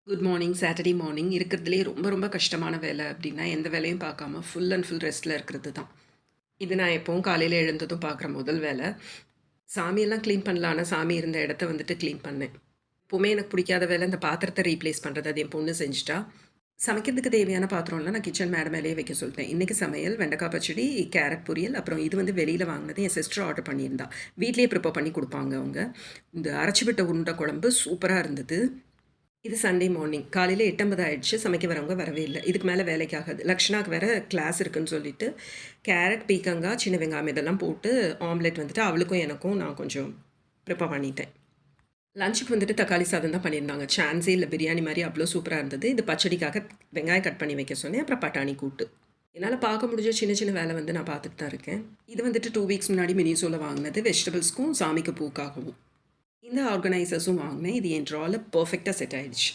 Good morning. Saturday morning இருக்கிறதுலே ரொம்ப ரொம்ப கஷ்டமான வேலை அப்படின்னா, எந்த வேலையும் பார்க்காம ஃபுல் அண்ட் ஃபுல் ரெஸ்ட்ல இருக்கிறது தான். இது நான் எப்பவும் காலையில எழுந்ததும் பார்க்குற முதல் வேலை. சாமியெல்லாம் கிளீன் பண்ணல. ஆனா, சாமி இருந்த இடத்த வந்துட்டு கிளீன் பண்ணேன். எப்பவுமே எனக்கு பிடிக்காத வேலை இந்த பாத்திரத்த ரீப்ளேஸ் பண்றது. அது என் பொண்ணு செஞ்சுட்டா. சமைக்கிறதுக்கு தேவையான பாத்திரம்லாம் நான் கிச்சன் மேடை மேலேயே வைக்க சொல்லிட்டேன். இன்னைக்கு சமையல் வெண்டைக்காய் பச்சடி, கேரட் பொரியல், அப்புறம் இது வந்து வெளியில வாங்கினது என் சிஸ்டர் ஆர்டர் பண்ணியிருந்தா. வீட்லயே ப்ரிப்பேர் பண்ணி குடுப்பாங்க அவங்க. இந்த அரைச்சு விட்ட உருண்டை குழம்பு சூப்பரா இருந்தது. இது சண்டே மார்னிங். காலையில 8:50 ஆயிடுச்சு. சமைக்க வரவங்க வரவே இல்ல. இதுக்கு மேல வேலைக்கு ஆகாது. லக்ஷனாக்கு வேற கிளாஸ் இருக்குன்னு சொல்லிட்டு, கேரட், பீக்கங்கா, சின்ன வெங்காயம் இதெல்லாம் போட்டு ஆம்லெட் வந்துட்டு அவளுக்கும் எனக்கும் நான் கொஞ்சம் ப்ரிப்பேர் பண்ணிட்டேன். லஞ்சுக்கு வந்துட்டு தக்காளி சாதம் தான் பண்ணியிருந்தாங்க. சான்ஸே இல்ல. பிரியாணி மாரி அவ்ளோ சூப்பரா இருந்தது. இது பச்சடிக்காக வெங்காயம் கட் பண்ணி வைக்க சொன்னேன். அப்புறம் பட்டாணி கூட்டு. என்னால பார்க்க முடிஞ்ச சின்ன சின்ன வேலை வந்து நான் பார்த்துட்டு தான் இருக்கேன். இது வந்துட்டு 2 வீக்ஸ் முன்னாடி மினிசோல வாங்குனது. வெஜிடபிள்ஸ்க்கும், சாமிக்கு பூக்காகவும். இந்த ஆர்கனைசர்ஸும் வாங்குனேன். இது என் ட்ரால பெர்ஃபெக்ட்டா செட் ஆயிடுச்சு.